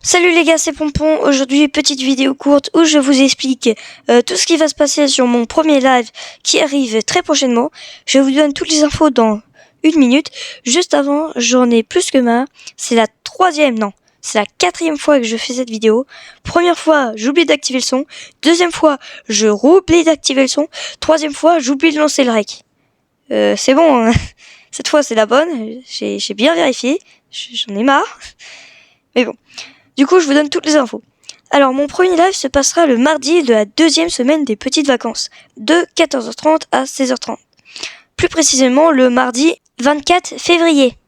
Salut les gars, c'est Pompon. Aujourd'hui, petite vidéo courte où je vous explique tout ce qui va se passer sur mon premier live qui arrive très prochainement. Je vous donne toutes les infos dans une minute. Juste avant, j'en ai plus que marre. C'est la quatrième fois que je fais cette vidéo. Première fois, j'oublie d'activer le son. Deuxième fois, je roublie d'activer le son. Troisième fois, j'oublie de lancer le rec. C'est bon, hein. Cette fois c'est la bonne. J'ai bien vérifié. J'en ai marre. Mais bon. Du coup, je vous donne toutes les infos. Alors, mon premier live se passera le mardi de la deuxième semaine des petites vacances, de 14h30 à 16h30. Plus précisément, le mardi 24 février.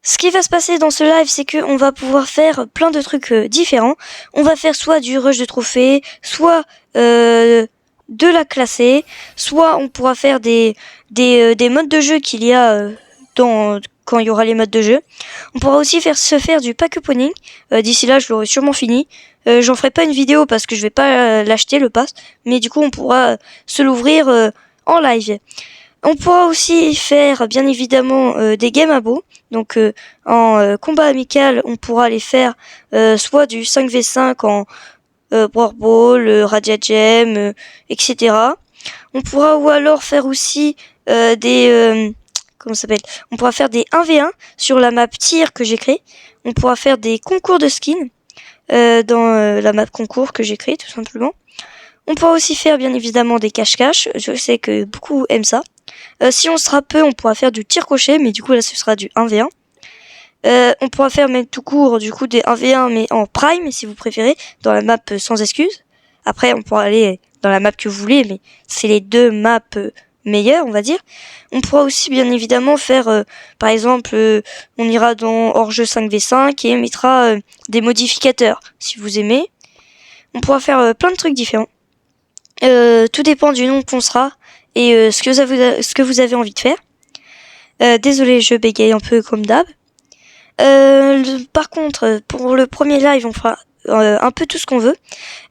Ce qui va se passer dans ce live, c'est qu'on va pouvoir faire plein de trucs différents. On va faire soit du rush de trophées, soit de la classée, soit on pourra faire des modes de jeu qu'il y a quand il y aura les modes de jeu. On pourra aussi se faire du pack opening. D'ici là, je l'aurai sûrement fini. J'en ferai pas une vidéo parce que je vais pas l'acheter le pass, mais du coup, on pourra se l'ouvrir en live. On pourra aussi faire, bien évidemment, des games à beau. Donc, en combat amical, on pourra les faire soit du 5v5 en Brawl Ball, Radia Gem, etc. On pourra ou alors faire aussi on pourra faire des 1v1 sur la map tir que j'ai créée. On pourra faire des concours de skins dans la map concours que j'ai créée, tout simplement. On pourra aussi faire, bien évidemment, des cache-cache. Je sais que beaucoup aiment ça. Si on sera peu, on pourra faire du tir coché, mais du coup, là, ce sera du 1v1. On pourra faire même tout court, du coup, des 1v1, mais en prime, si vous préférez, dans la map sans excuse. Après, on pourra aller dans la map que vous voulez, mais c'est les deux maps meilleures, on va dire. On pourra aussi, bien évidemment, faire, par exemple, on ira dans hors-jeu 5v5 et mettra des modificateurs, si vous aimez. On pourra faire plein de trucs différents. Tout dépend du nom qu'on sera et ce que vous avez envie de faire. Désolé, je bégaye un peu comme d'hab. Par contre, pour le premier live, on fera un peu tout ce qu'on veut,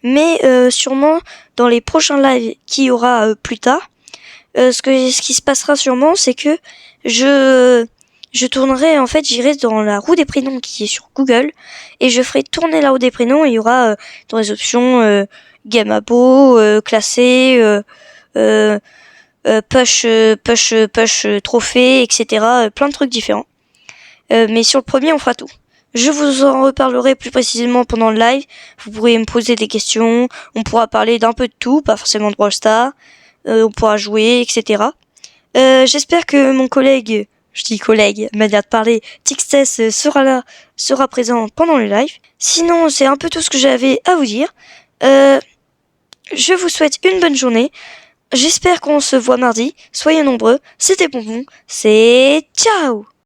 mais sûrement dans les prochains lives qu'il y aura plus tard, ce qui se passera sûrement, c'est que je tournerai, en fait, j'irai dans la roue des prénoms qui est sur Google, et je ferai tourner la roue des prénoms, et il y aura dans les options game à beau, classé, push, trophée, etc. Plein de trucs différents. Mais sur le premier, on fera tout. Je vous en reparlerai plus précisément pendant le live. Vous pourrez me poser des questions. On pourra parler d'un peu de tout, pas forcément de Brawl Stars. On pourra jouer, etc. J'espère que mon collègue, manière de parler, Tixtess sera présent pendant le live. Sinon, c'est un peu tout ce que j'avais à vous dire. Je vous souhaite une bonne journée. J'espère qu'on se voit mardi. Soyez nombreux. C'était Pompon. C'est ciao!